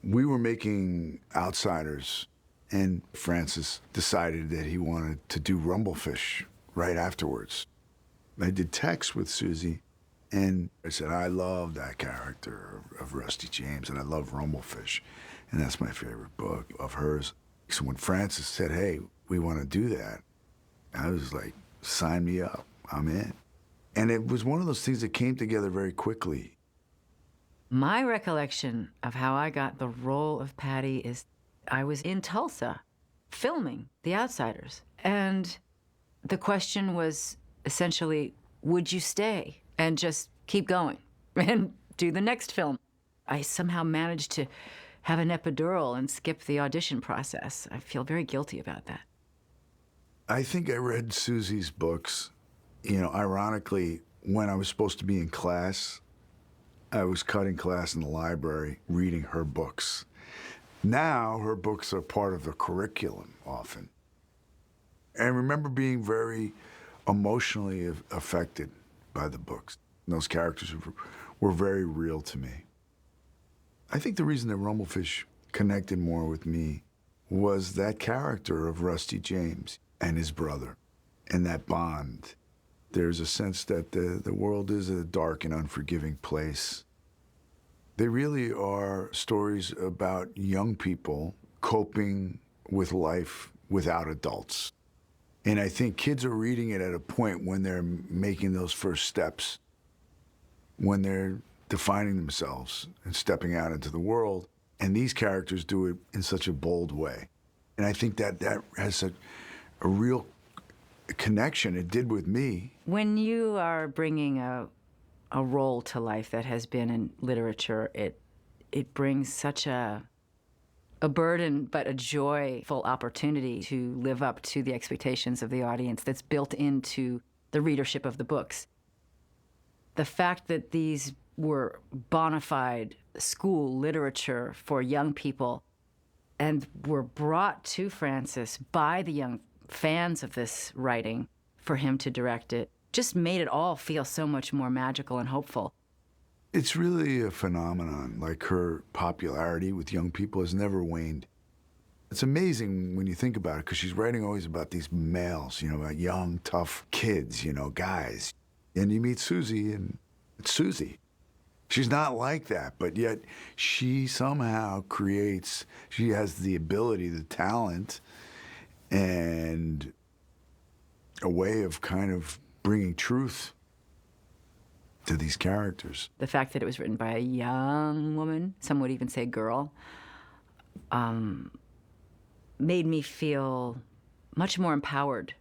We were making Outsiders, and Francis decided that he wanted to do Rumblefish right afterwards. I did text with Susie, and I said, I love that character of Rusty James, and I love Rumblefish, and that's my favorite book of hers. So when Francis said, hey, we want to do that, I was like, sign me up, I'm in. And it was one of those things that came together very quickly. My recollection of how I got the role of Patty is I was in Tulsa filming The Outsiders, and the question was essentially, would you stay and just keep going and do the next film? I somehow managed to have an epidural and skip the audition process. I feel very guilty about that. I think I read Susie's books. You know, ironically, when I was supposed to be in class, I was cutting class in the library reading her books. Now, her books are part of the curriculum often. And I remember being very emotionally affected by the books. Those characters were very real to me. I think the reason that Rumblefish connected more with me was that character of Rusty James and his brother, and that bond. There's a sense that the world is a dark and unforgiving place. They really are stories about young people coping with life without adults. And I think kids are reading it at a point when they're making those first steps, when they're defining themselves and stepping out into the world. And these characters do it in such a bold way. And I think that has a real connection. It did with me. When you are bringing a role to life that has been in literature, it brings such a burden, but a joyful opportunity to live up to the expectations of the audience that's built into the readership of the books. The fact that these were bona fide school literature for young people and were brought to Francis by the young fans of this writing for him to direct it just made it all feel so much more magical and hopeful. It's really a phenomenon. Like, her popularity with young people has never waned. It's amazing when you think about it, because she's writing always about these males, you know, about young, tough kids, you know, guys. And you meet Susie, and it's Susie. She's not like that, but yet she somehow creates, she has the ability, the talent, and a way of kind of bringing truth to these characters. The fact that it was written by a young woman, some would even say girl, made me feel much more empowered,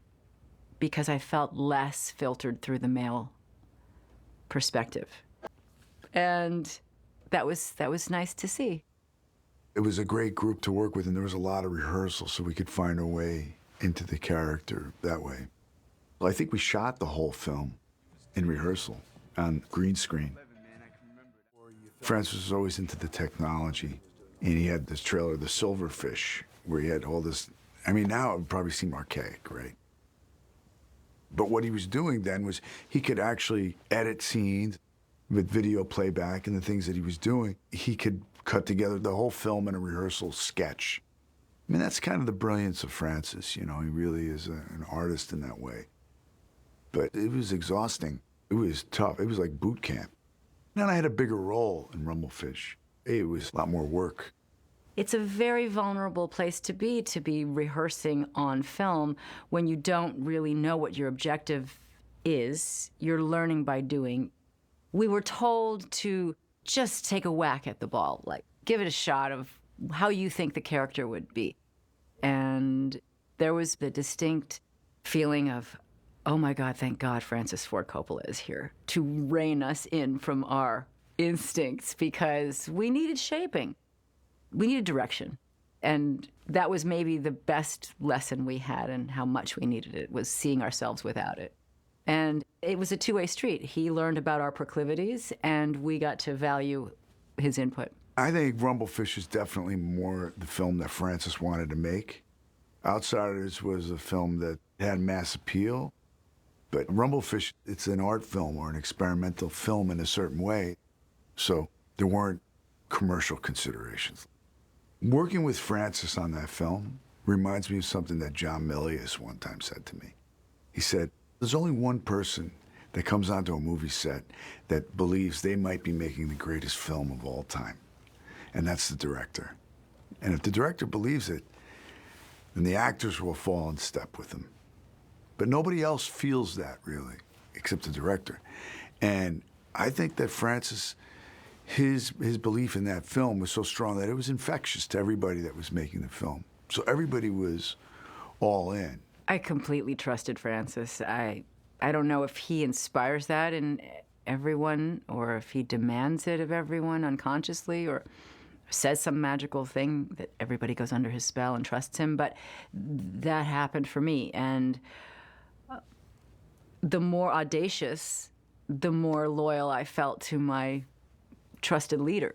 because I felt less filtered through the male perspective. And that was nice to see. It was a great group to work with, and there was a lot of rehearsal so we could find our way into the character that way. I think we shot the whole film in rehearsal on green screen. Francis was always into the technology, and he had this trailer, The Silverfish, where he had all this, I mean, now it would probably seem archaic, right? But what he was doing then was he could actually edit scenes with video playback and the things that he was doing. He could cut together the whole film in a rehearsal sketch. I mean, that's kind of the brilliance of Francis, you know, he really is an artist in that way. But it was exhausting. It was tough. It was like boot camp. Then I had a bigger role in Rumblefish. It was a lot more work. It's a very vulnerable place to be rehearsing on film when you don't really know what your objective is. You're learning by doing. We were told to just take a whack at the ball, like give it a shot of how you think the character would be. And there was the distinct feeling of, oh my God, thank God Francis Ford Coppola is here to rein us in from our instincts, because we needed shaping. We needed direction. And that was maybe the best lesson we had, and how much we needed it, was seeing ourselves without it. And it was a two-way street. He learned about our proclivities, and we got to value his input. I think Rumblefish is definitely more the film that Francis wanted to make. Outsiders was a film that had mass appeal, but Rumblefish, it's an art film or an experimental film in a certain way, so there weren't commercial considerations. Working with Francis on that film reminds me of something that John Milius one time said to me. He said, there's only one person that comes onto a movie set that believes they might be making the greatest film of all time, and that's the director. And if the director believes it, then the actors will fall in step with him. But nobody else feels that, really, except the director. And I think that Francis, his belief in that film was so strong that it was infectious to everybody that was making the film. So everybody was all in. I completely trusted Francis. I don't know if he inspires that in everyone or if he demands it of everyone unconsciously or says some magical thing that everybody goes under his spell and trusts him, but that happened for me. And the more audacious, the more loyal I felt to my trusted leader.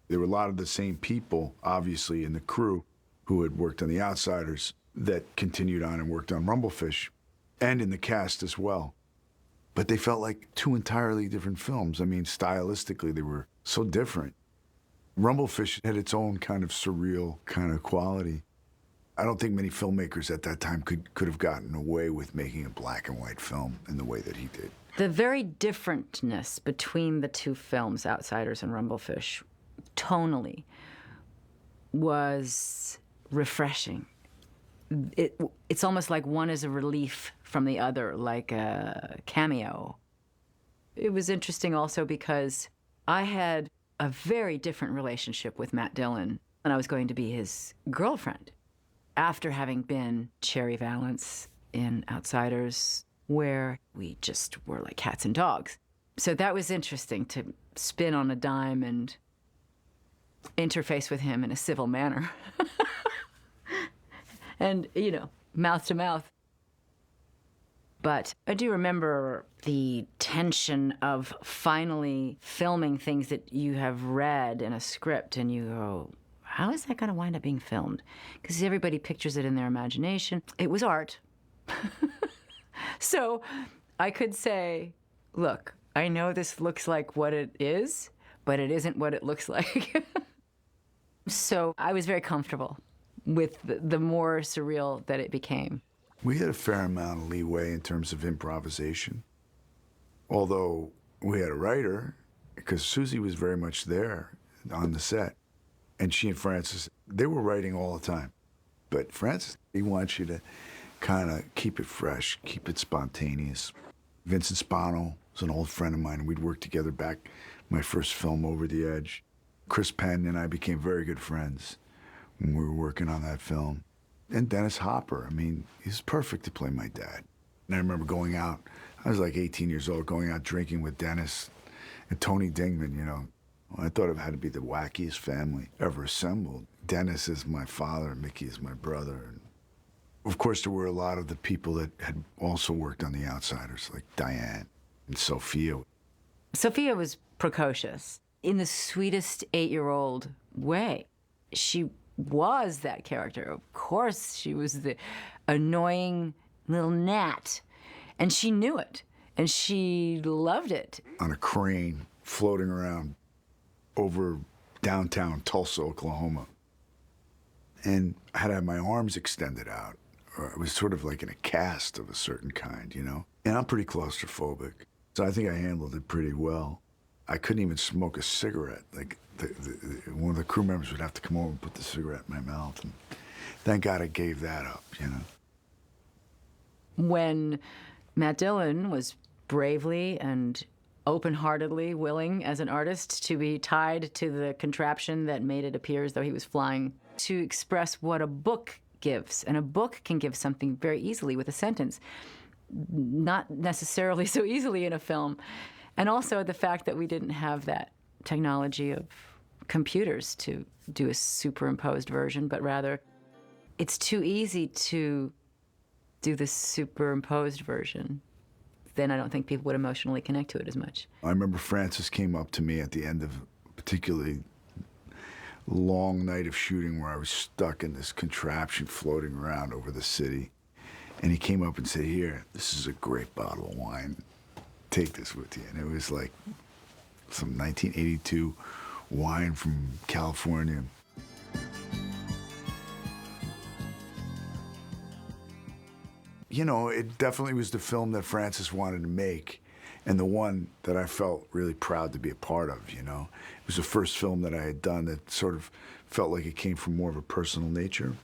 There were a lot of the same people, obviously, in the crew who had worked on The Outsiders that continued on and worked on Rumblefish, and in the cast as well. But they felt like two entirely different films. I mean, stylistically, they were so different. Rumblefish had its own kind of surreal kind of quality. I don't think many filmmakers at that time could have gotten away with making a black and white film in the way that he did. The very differentness between the two films, Outsiders and Rumblefish, tonally, was refreshing. It's almost like one is a relief from the other, like a cameo. It was interesting also because I had a very different relationship with Matt Dillon, and I was going to be his girlfriend after having been Cherry Valance in Outsiders, where we just were like cats and dogs. So that was interesting to spin on a dime and interface with him in a civil manner. And, you know, mouth to mouth. But I do remember the tension of finally filming things that you have read in a script and you go, how is that going to wind up being filmed? Because everybody pictures it in their imagination. It was art. So I could say, look, I know this looks like what it is, but it isn't what it looks like. So I was very comfortable with the more surreal that it became. We had a fair amount of leeway in terms of improvisation. Although we had a writer, because Susie was very much there on the set. And she and Francis, they were writing all the time. But Francis, he wants you to kind of keep it fresh, keep it spontaneous. Vincent Spano was an old friend of mine, and we'd worked together back my first film, Over the Edge. Chris Penn and I became very good friends when we were working on that film. And Dennis Hopper, I mean, he's perfect to play my dad. And I remember going out, I was like 18 years old, going out drinking with Dennis and Tony Dingman, you know. I thought it had to be the wackiest family ever assembled. Dennis is my father, Mickey is my brother. And of course, there were a lot of the people that had also worked on The Outsiders, like Diane and Sophia. Sophia was precocious in the sweetest 8-year-old way. She was that character. Of course, she was the annoying little gnat, and she knew it, and she loved it. On a crane floating around over downtown Tulsa, Oklahoma. And I had to have my arms extended out. Or I was sort of like in a cast of a certain kind, you know? And I'm pretty claustrophobic, so I think I handled it pretty well. I couldn't even smoke a cigarette. Like, one of the crew members would have to come over and put the cigarette in my mouth. And thank God I gave that up, you know? When Matt Dillon was bravely and open-heartedly willing as an artist to be tied to the contraption that made it appear as though he was flying, to express what a book gives. And a book can give something very easily with a sentence, not necessarily so easily in a film. And also the fact that we didn't have that technology of computers to do a superimposed version, but rather it's too easy to do the superimposed version. Then I don't think people would emotionally connect to it as much. I remember Francis came up to me at the end of a particularly long night of shooting where I was stuck in this contraption floating around over the city. And he came up and said, here, this is a great bottle of wine. Take this with you. And it was like some 1982 wine from California. you know, it definitely was the film that Francis wanted to make, and the one that I felt really proud to be a part of, you know. It was the first film that I had done that sort of felt like it came from more of a personal nature.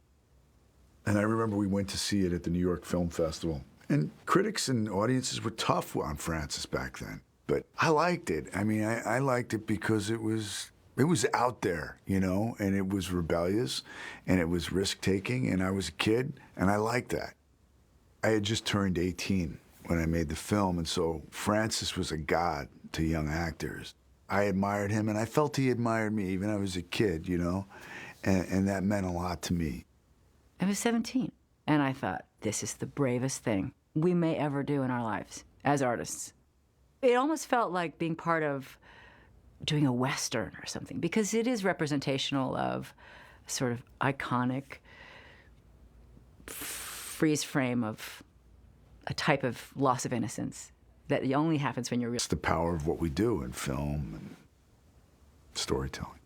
And I remember we went to see it at the New York Film Festival. And critics and audiences were tough on Francis back then. But I liked it. I mean, I liked it because it was out there, you know, and it was rebellious, and it was risk-taking, and I was a kid, and I liked that. I had just turned 18 when I made the film, and so Francis was a god to young actors. I admired him, and I felt he admired me, even I was a kid, you know, and that meant a lot to me. I was 17, and I thought, this is the bravest thing we may ever do in our lives as artists. It almost felt like being part of doing a Western or something, because it is representational of a sort of iconic freeze frame of a type of loss of innocence that only happens when you're real. It's the power of what we do in film and storytelling.